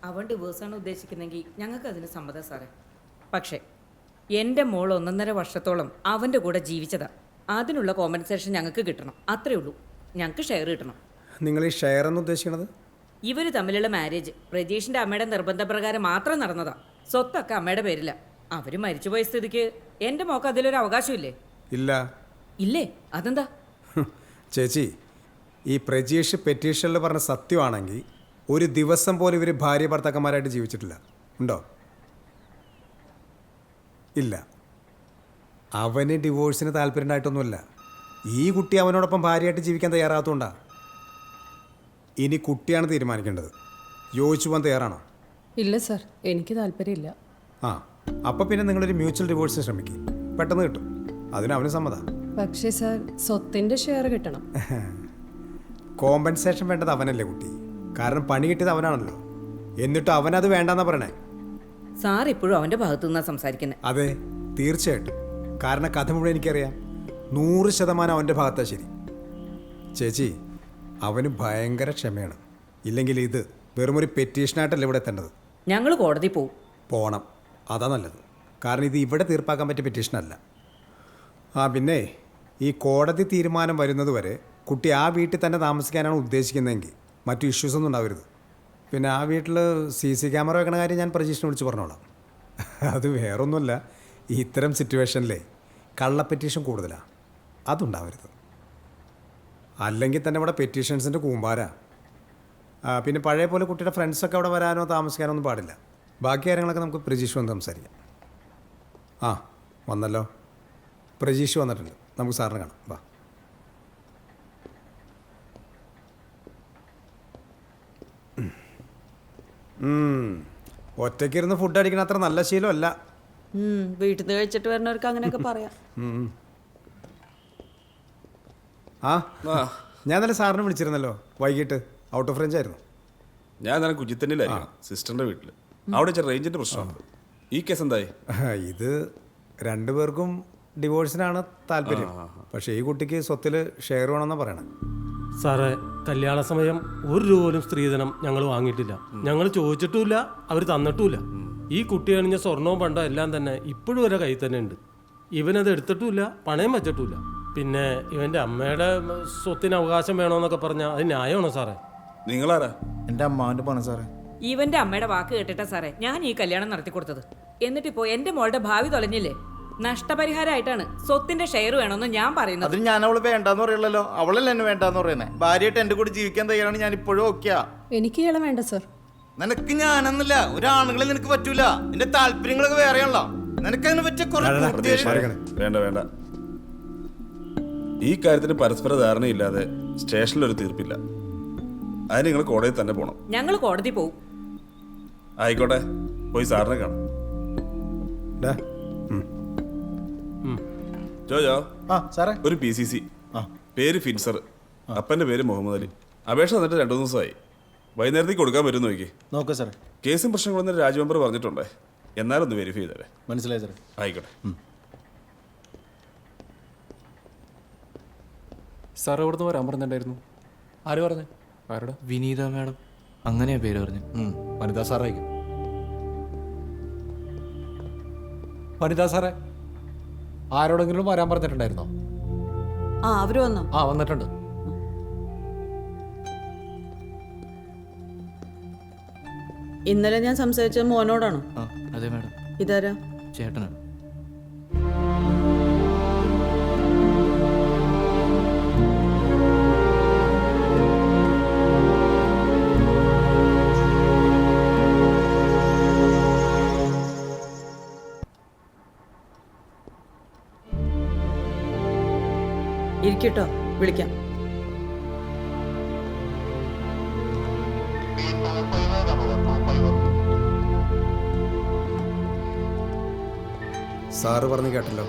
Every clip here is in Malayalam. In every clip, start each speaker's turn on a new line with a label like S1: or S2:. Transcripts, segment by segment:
S1: അവൻ ഡിവോഴ്സാണ് ഉദ്ദേശിക്കുന്നതെങ്കിൽ ഞങ്ങൾക്ക് അതിന് സമ്മതം സാറേ. പക്ഷേ എൻ്റെ മോൾ 1.5 വർഷത്തോളം അവൻ്റെ കൂടെ ജീവിച്ചതാ. അതിനുള്ള കോമ്പൻസേഷൻ ഞങ്ങൾക്ക് കിട്ടണം. അത്രേ ഉള്ളൂ. ഞങ്ങൾക്ക് ഷെയർ കിട്ടണം.
S2: നിങ്ങൾ ഈ ഷെയർ എന്ന് ഉദ്ദേശിക്കുന്നത്?
S1: ഇവർ തമ്മിലുള്ള മാരേജ് പ്രജീഷിൻ്റെ അമ്മയുടെ നിർബന്ധപ്രകാരം മാത്രം നടന്നതാ. സ്വത്തൊക്കെ അമ്മയുടെ പേരില്ല. അവർ മരിച്ചുപോയ സ്ഥിതിക്ക് എൻ്റെ മോക്ക് അതിലൊരു അവകാശമില്ലേ?
S2: ഇല്ല.
S1: ഇല്ലേ? അതെന്താ?
S2: ചേച്ചി, ഈ പ്രജീഷ് പെറ്റീഷനിൽ പറഞ്ഞ സത്യമാണെങ്കിൽ ഒരു ദിവസം പോലും ഇവർ ഭാര്യ ഭർത്താക്കന്മാരായിട്ട് ജീവിച്ചിട്ടില്ല. ഉണ്ടോ? ഇല്ല. അവന് ഡിവോഴ്സിന് താല്പര്യമായിട്ടൊന്നുമില്ല. ഈ കുട്ടി അവനോടൊപ്പം ഭാര്യയായിട്ട് ജീവിക്കാൻ തയ്യാറാകത്തോണ്ടാ. ഇനി കുട്ടിയാണ് തീരുമാനിക്കേണ്ടത്. യോജിച്ചു പോകാൻ തയ്യാറാണോ?
S3: ഇല്ല സർ, എനിക്ക് താല്പര്യമില്ല.
S2: ആ, അപ്പം പിന്നെ നിങ്ങളൊരു മ്യൂച്വൽ ഡിവോഴ്സിന് ശ്രമിക്കും. പെട്ടെന്ന് കിട്ടും. അതിന് അവന് സമ്മതം.
S3: പക്ഷേ സർ, സ്വത്തിൻ്റെ ഷെയർ കിട്ടണം.
S2: കോമ്പൻസേഷൻ വേണ്ടത് അവനല്ലേ കുട്ടി? കാരണം പണി കിട്ടിയത് അവനാണല്ലോ. എന്നിട്ട് അവനത് വേണ്ടെന്നാ പറയണേ.
S1: സാർ ഇപ്പോഴും അവൻ്റെ ഭാഗത്തു നിന്നാണ് സംസാരിക്കുന്നത്.
S2: അതെ, തീർച്ചയായിട്ടും. കാരണം കഥ മുഴുവൻ എനിക്കറിയാം. 100% അവൻ്റെ ഭാഗത്താ ശരി. ചേച്ചി, അവന് ഭയങ്കര ക്ഷമയാണ്. ഇല്ലെങ്കിൽ ഇത് വെറുമൊരു പെറ്റീഷനായിട്ടല്ല ഇവിടെ എത്തേണ്ടത്.
S1: ഞങ്ങൾ കോടതി പോവും.
S2: പോണം, അതാ നല്ലത്. കാരണം ഇത് ഇവിടെ തീർപ്പാക്കാൻ പറ്റിയ പെറ്റീഷനല്ല. ആ, പിന്നെ ഈ കോടതി തീരുമാനം വരുന്നത് വരെ കുട്ടി ആ വീട്ടിൽ തന്നെ താമസിക്കാനാണ് ഉദ്ദേശിക്കുന്നതെങ്കിൽ മറ്റു ഇഷ്യൂസൊന്നും ഉണ്ടാവരുത്. പിന്നെ ആ വീട്ടിൽ CC ക്യാമറ വെക്കണ കാര്യം ഞാൻ പ്രജീഷിനെ വിളിച്ച് പറഞ്ഞോളാം. അത് വേറൊന്നുമല്ല, ഇത്തരം സിറ്റുവേഷനിലെ കള്ള പെറ്റീഷൻ കൂടുതലാണ്. അതുണ്ടാവരുത്. അല്ലെങ്കിൽ തന്നെ ഇവിടെ പെറ്റീഷൻസിൻ്റെ കൂമ്പാരാ. പിന്നെ പഴയ പോലെ കുട്ടിയുടെ ഫ്രണ്ട്സൊക്കെ അവിടെ വരാനോ താമസിക്കാനോ ഒന്നും പാടില്ല. ബാക്കി കാര്യങ്ങളൊക്കെ നമുക്ക് പ്രജീഷ് വന്ന് സംസാരിക്കാം. ആ, വന്നല്ലോ. പ്രജീഷ് വന്നിട്ടുണ്ട്. നമുക്ക് സാറിന് കാണാം. വാ. ഒറ്റയ്ക്കിരുന്ന് ഫുഡ് അടിക്കണ അത്ര നല്ല ശീലമല്ല.
S4: വീട്ടിൽ നിന്ന് കഴിച്ചിട്ട് വരുന്നവർക്ക് അങ്ങനെയൊക്കെ പറയാം.
S2: ആ, ഞാൻ തന്നെ സാറിനെ വിളിച്ചിരുന്നല്ലോ വൈകിട്ട്. ഔട്ട് ഓഫ് റേഞ്ച് ആയിരുന്നു.
S5: ഞാൻ തന്നെ കുജിത്തന്നിലായിരുന്നു, സിസ്റ്ററിന്റെ വീട്ടിൽ. അവിടെ വെച്ച റേഞ്ചിന്റെ പ്രശ്നമാണ്. ഈ കേസ് എന്തായി?
S2: ഇത് രണ്ടുപേർക്കും ഡിവോഴ്സിനാണ് താല്പര്യം. പക്ഷേ ഈ കുട്ടിക്ക് സ്വത്തിൽ ഷെയർ വേണമെന്നാണ് പറയണത്.
S6: സാറേ, കല്യാണ സമയം 1 രൂപ പോലും സ്ത്രീധനം ഞങ്ങൾ വാങ്ങിയിട്ടില്ല. ഞങ്ങൾ ചോദിച്ചിട്ടുമില്ല, അവർ തന്നിട്ടുമില്ല. ഈ കുട്ടി അണിഞ്ഞ സ്വർണവും പണ്ടോ എല്ലാം തന്നെ ഇപ്പോഴും വരെ കയ്യിൽ തന്നെ ഉണ്ട്. ഇവനത് എടുത്തിട്ടുമില്ല, പണയം വെച്ചിട്ടുമില്ല. പിന്നെ ഇവൻ്റെ അമ്മയുടെ സ്വത്തിന് അവകാശം വേണമെന്നൊക്കെ പറഞ്ഞാൽ അത് ന്യായമാണോ സാറേ?
S5: നിങ്ങളാരാ?
S7: എൻ്റെ അമ്മാവൻ്റെ പണം സാറേ.
S1: ഇവന്റെ അമ്മയുടെ വാക്ക് കേട്ടിട്ടാ സാറേ ഞാൻ ഈ കല്യാണം നടത്തി കൊടുത്തത്. എന്നിട്ടിപ്പോ എൻ്റെ മോളുടെ ഭാവി തൊലഞ്ഞില്ലേ? നഷ്ടപരിഹാരമായിട്ടാണ് സ്വത്തിന്റെ ഷെയർ വേണമെന്ന് ഞാൻ പറയുന്നത്.
S7: അതിന് ഞാൻ അവള് വേണ്ടാന്ന് പറയല്ലോ. അവളല്ലേ എന്നെ വേണ്ടാന്ന് പറയുന്നേ. ഭാര്യയായിട്ട് എൻ്റെ കൂടെ ജീവിക്കാൻ തയ്യാറാണ് ഞാൻ ഇപ്പോഴും. ഓക്കെയാ?
S3: എനിക്ക് ഇയാളെ വേണ്ട സർ.
S7: നിനക്ക് ഞാനെന്നില്ല, ഒരാണുങ്ങളെ നിനക്ക് പറ്റൂല. എന്റെ താല്പര്യങ്ങളൊക്കെ വേറെയാണല്ലോ. നിനക്കതിനെ പറ്റിയ
S5: വേണ്ട വേണ്ട. ഈ കാര്യത്തിന് പരസ്പര ധാരണയില്ലാതെ സ്റ്റേഷനിൽ ഒരു തീർപ്പില്ല. അതിന് നിങ്ങൾ കോടതിയിൽ തന്നെ പോകണം.
S1: ഞങ്ങൾ കോടതി പോവും.
S5: ആയിക്കോട്ടെ, പോയി സാറിനെ കാണാം. ജോജോ,
S7: സാറേ,
S5: ഒരു PCC, പേര് ഫിൻസർ, അപ്പൻ്റെ പേര് മുഹമ്മദ് അലി. അപേക്ഷ തന്നിട്ട് 2 ദിവസമായി. വൈകുന്നേരത്തേക്ക് കൊടുക്കാൻ പറ്റും നോക്കി.
S7: നോക്കാം സാറേ.
S5: കേസും പ്രശ്നങ്ങളൊന്നും രാജമെമ്പർ പറഞ്ഞിട്ടുണ്ടേ. എന്നാലൊന്ന് വെരിഫൈ ചെയ്തേ.
S7: മനസ്സിലായി സാറേ.
S5: ആയിക്കോട്ടെ.
S8: സാർ എവിടെ നിന്ന് വരാൻ പറഞ്ഞിട്ടുണ്ടായിരുന്നു? ആര് പറഞ്ഞു? ആരുടെ?
S9: വിനീത മാഡം, അങ്ങനെയാ പേര് പറഞ്ഞു.
S8: വനിതാ സാറായിരിക്കും. വനിതാ സാറേ, ആരോടെങ്കിലും വരാൻ പറഞ്ഞിട്ടുണ്ടായിരുന്നോ?
S4: അവര് വന്നോ?
S8: വന്നിട്ടുണ്ട്.
S4: ഇന്നലെ ഞാൻ സംസാരിച്ചത് മോനോടാണോ?
S9: അതെ മാഡം.
S4: ഇതാരാ?
S9: ചേട്ടനാണ്.
S4: ഇരിക്കട്ടോ, വിളിക്കാം.
S2: സാറ് പറഞ്ഞു കേട്ടല്ലോ.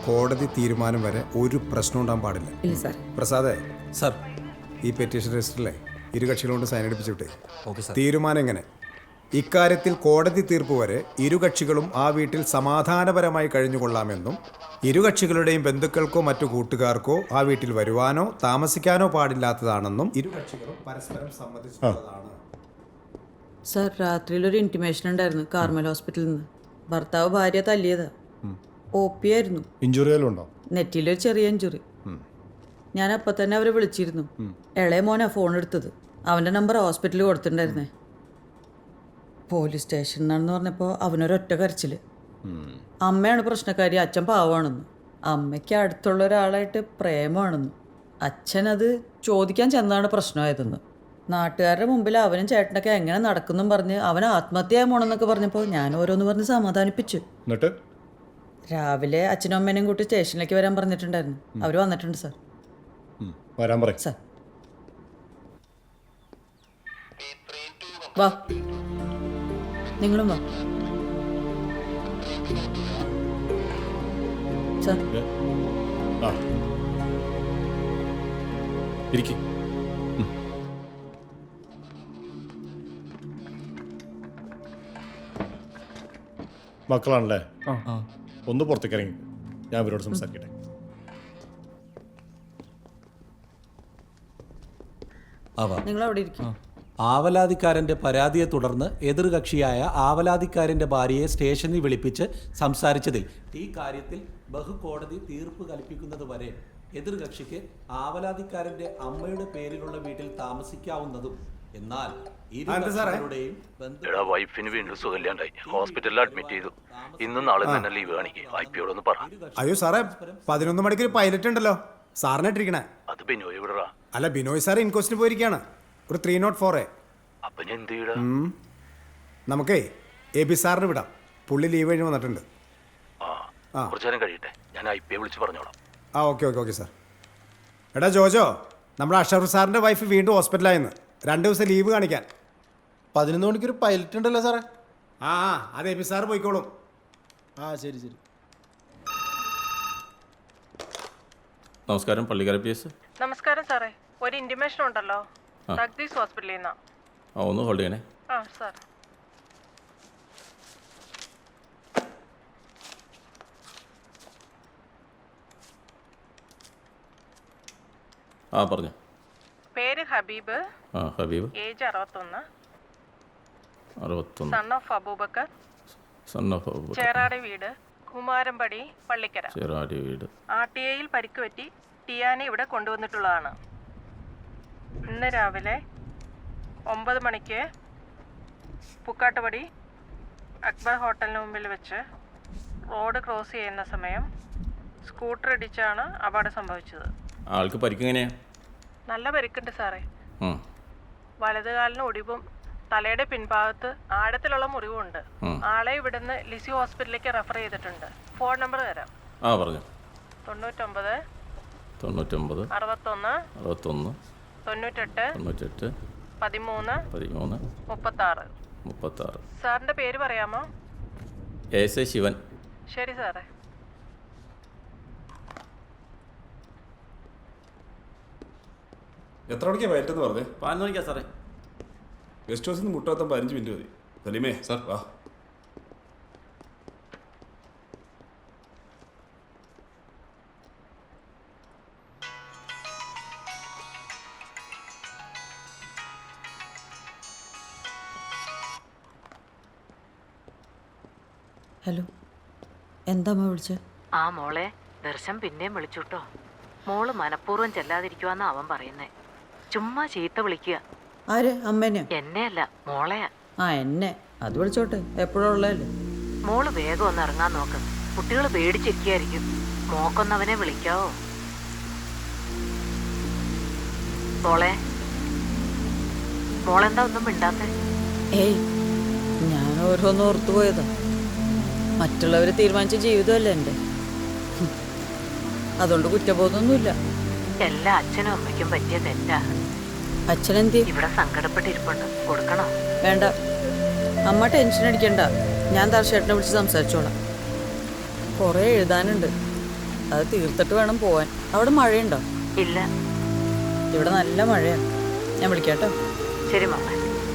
S2: കോടതി തീരുമാനം വരെ ഒരു പ്രശ്നം ഉണ്ടാകാൻ പാടില്ല.
S1: ഇല്ല സാർ.
S2: പ്രസാദേ,
S8: സാർ,
S2: ഈ പെറ്റീഷൻ രജിസ്റ്ററിലെ ഇരുകക്ഷികളോട് സൈൻ എടുപ്പിച്ചിട്ടേ.
S8: Okay sir.
S2: തീരുമാനം എങ്ങനെ? ഇക്കാര്യത്തിൽ കോടതി തീർപ്പ് വരെ ഇരുകക്ഷികളും ആ വീട്ടിൽ സമാധാനപരമായി കഴിഞ്ഞുകൊള്ളാമെന്നും ഇരുകക്ഷികളുടെയും ബന്ധുക്കൾക്കോ മറ്റു കൂട്ടുകാർക്കോ ആ വീട്ടിൽ വരുവാനോ താമസിക്കാനോ പാടില്ലാത്തതാണെന്നും ഇരുകക്ഷികളും പരസ്പരം സമ്മതിച്ചിട്ടുള്ളതാണ്.
S4: സാർ രാത്രിയിലൊരു ഇൻറ്റിമേഷൻ ഉണ്ടായിരുന്നു കാർമൽ ഹോസ്പിറ്റലിൽ നിന്ന്. ഭർത്താവ് ഭാര്യ തല്ലിയതാ. OP ആയിരുന്നു.
S10: ഇഞ്ചുറികളും ഉണ്ടോ?
S4: നെറ്റിയിലൊരു ചെറിയ ഇഞ്ചുറി. ഞാൻ അപ്പം തന്നെ അവരെ വിളിച്ചിരുന്നു. ഇളയ മോനാ ഫോൺ എടുത്തത്. അവൻ്റെ നമ്പർ ഹോസ്പിറ്റലിൽ കൊടുത്തിട്ടുണ്ടായിരുന്നേ. പോലീസ് സ്റ്റേഷനിലാണെന്ന് പറഞ്ഞപ്പോൾ അവനൊരൊറ്റ കരച്ചിൽ. അമ്മയാണ് പ്രശ്നക്കാരി, അച്ഛൻ പാവമാണെന്ന്. അമ്മയ്ക്ക് അടുത്തുള്ള ഒരാളായിട്ട് പ്രേമമാണെന്ന്. അച്ഛനത് ചോദിക്കാൻ ചെന്നാണ് പ്രശ്നമായതെന്ന്. നാട്ടുകാരുടെ മുമ്പിൽ അവനും ചേട്ടനൊക്കെ എങ്ങനെ നടക്കുന്നും പറഞ്ഞ് അവൻ ആത്മഹത്യ പോണെന്നൊക്കെ പറഞ്ഞപ്പോൾ ഞാൻ ഓരോന്ന് പറഞ്ഞ് സമാധാനിപ്പിച്ചു.
S10: എന്നിട്ട്
S4: രാവിലെ അച്ഛനും അമ്മേനെയും കൂട്ടി സ്റ്റേഷനിലേക്ക് വരാൻ പറഞ്ഞിട്ടുണ്ടായിരുന്നു. അവർ വന്നിട്ടുണ്ട് സാർ.
S10: വരാൻ പറയും.
S4: സാർ വാ, നിങ്ങളും വാ സാർ.
S10: ആ ഇരിക്കും. മക്കളാണല്ലേ? ഒന്ന് പുറത്തേക്ക് ഇറങ്ങി, ഞാൻ ഇവരോട് സംസാരിക്കട്ടെ.
S4: നിങ്ങൾ അവിടെ ഇരിക്കും.
S11: ആവലാതിക്കാരന്റെ പരാതിയെ തുടർന്ന് എതിർകക്ഷിയായ ആവലാതിക്കാരന്റെ ഭാര്യയെ സ്റ്റേഷനിൽ വിളിപ്പിച്ച് സംസാരിച്ചതിൽ ഈ കാര്യത്തിൽ ബഹുകോടതി തീർപ്പ് കൽപ്പിക്കുന്നത് വരെ എതിർകക്ഷിക്ക് ആവലാതിക്കാരന്റെ അമ്മയുടെ പേരിലുള്ള വീട്ടിൽ താമസിക്കാവുന്നതും എന്നാൽ
S9: വൈഫിന് വീണ്ടും സുഖമില്ലാണ്ടായി, ഹോസ്പിറ്റലിൽ അഡ്മിറ്റ് ചെയ്തു. ഇന്നും നാളെ തന്നെ ലീവ് കാണിക്കും. ഐപിയോടൊന്ന് പറ.
S2: അയ്യോ സാറേ, 11 മണിക്ക് ഒരു പൈലറ്റ് ഉണ്ടല്ലോ സാറിനെ ഇട്ടിരിക്കണേ.
S9: അത് ബിനോയ് വിടറാ.
S2: അല്ല, ബിനോയ് സാർ ഇൻക്വസ്റ്റിന് പോയിരിക്കുകയാണ്. ഒരു 304A.
S9: അപ്പൊ ഞാൻ എന്ത് ചെയ്യടാ?
S2: നമുക്കേ AB സാറിന് വിടാം. പുള്ളി ലീവ് കഴിഞ്ഞ് വന്നിട്ടുണ്ട്.
S9: കുറച്ചു നേരം കഴിയട്ടെ, ഞാൻ IPയെ വിളിച്ച് പറഞ്ഞോളാം.
S2: Okay sir. എടാ ജോജോ, നമ്മുടെ അഷറഫ് സാറിൻ്റെ വൈഫ് വീണ്ടും ഹോസ്പിറ്റലായിരുന്നു. 2 ദിവസം ലീവ് കാണിക്കാൻ.
S10: 11 മണിക്കൊരു പൈലറ്റ് ഉണ്ടല്ലോ സാറേ.
S2: അത് AB സാർ പോയിക്കോളും.
S10: ശരി.
S8: നമസ്കാരം, പള്ളിക്കര PS.
S3: നമസ്കാരം സാറേ, ഒരു ഇൻറ്റിമേഷൻ ഉണ്ടല്ലോ. തഗ്ദീസ് ഹോസ്പിറ്റലിൽ നിന്നാ.
S8: ഒന്ന് ഹോൾഡ് ചെയ്യണേ.
S3: സാർ.
S8: പറഞ്ഞു.
S3: പേര് Habeeb.
S8: Habeeb.
S3: Age 61.
S8: 61.
S3: Son of Abubakar. Cheradi വീട്, കുമാരമ്പടി, പള്ളിക്കര.
S8: ചേറാടി വീട്.
S3: RTA പരിക്ക് പറ്റി ടിയാനെ ഇവിടെ കൊണ്ടുവന്നിട്ടുള്ളതാണ്. ഇന്ന് രാവിലെ 9 മണിക്ക് പുക്കാട്ടുപടി അക്ബർ ഹോട്ടലിന് മുമ്പിൽ വെച്ച് റോഡ് ക്രോസ് ചെയ്യുന്ന സമയം സ്കൂട്ടർ ഇടിച്ചാണ് അപകടം സംഭവിച്ചത്.
S8: ആൾക്ക് പരിക്കെങ്ങനെയാ?
S3: നല്ല പരിക്കുണ്ട് സാറേ. വലതുകാലിന് ഒടിവും തലയുടെ പിൻഭാഗത്ത് ആഴത്തിലുള്ള മുറിവുണ്ട്. ആളെ ഇവിടുന്ന് ലിസി ഹോസ്പിറ്റലിലേക്ക് റെഫർ ചെയ്തിട്ടുണ്ട്. ഫോൺ നമ്പർ തരാം.
S8: പറഞ്ഞു.
S3: 99
S8: 61
S3: 61
S8: 98
S3: 13 36. സാറിന്റെ പേര് പറയാമോ?
S8: SA ശിവൻ.
S3: ശരി സാറേ.
S5: എത്ര മണിക്കാണ് പൈലറ്റ് എന്ന് പറഞ്ഞേ?
S8: 11 മണിക്കാ സാറേ.
S5: ഗസ്റ്റ് ഹൗസിൽ നിന്ന് മുട്ടാത്താൻ 15 മിനിറ്റ് മതി. സലീമേ സാർ വാ.
S4: ഹലോ, എന്താ അമ്മ വിളിച്ചത്?
S1: മോളെ ദർശൻ പിന്നെയും വിളിച്ചുട്ടോ. മോള് മനഃപൂർവ്വം ചെല്ലാതിരിക്കുവാന്നാ അവൻ പറയുന്നേ. ചുമ്മാ ചീത്ത വിളിക്കുക.
S4: ആര്? അമ്മേനെയോ?
S1: എന്നെയല്ല, മോളെയാ.
S4: എന്നെ അത് വിളിച്ചോട്ടെ, എപ്പോഴും ഉള്ളതല്ലേ.
S1: മോള് വേഗം ഒന്ന് ഇറങ്ങാൻ നോക്ക്. കുട്ടികൾ പേടിച്ചിരിക്കുകയായിരിക്കും. മോക്കൊന്നവനെ വിളിക്കാവോ? മോളെന്താ ഒന്നും മിണ്ടാത്തെ?
S4: ഏയ്, ഞാൻ ഓരോന്ന് ഓർത്തു പോയതാ. മറ്റുള്ളവർ തീരുമാനിച്ച ജീവിതമല്ലേ എൻ്റെ. അതുകൊണ്ട് കുറ്റബോധമൊന്നുമില്ല.
S1: എല്ലാ അച്ഛനും അമ്മയ്ക്കും പറ്റിയ തെറ്റാ.
S4: അച്ഛനെന്തി
S1: ഇവിടെ സങ്കടപ്പെട്ടിരിപ്പുണ്ട്, കൊടുക്കണോ?
S4: വേണ്ട, അമ്മ ടെൻഷൻ അടിക്കണ്ട. ഞാൻ ദർശേട്ടനെ വിളിച്ച് സംസാരിച്ചോളാം. കുറേ എഴുതാനുണ്ട്, അത് തീർത്തിട്ട് വേണം പോവാൻ. അവിടെ മഴയുണ്ടോ?
S1: ഇല്ല,
S4: ഇവിടെ നല്ല മഴയാ. ഞാൻ വിളിക്കാട്ടോ.
S1: ശരി മാമ.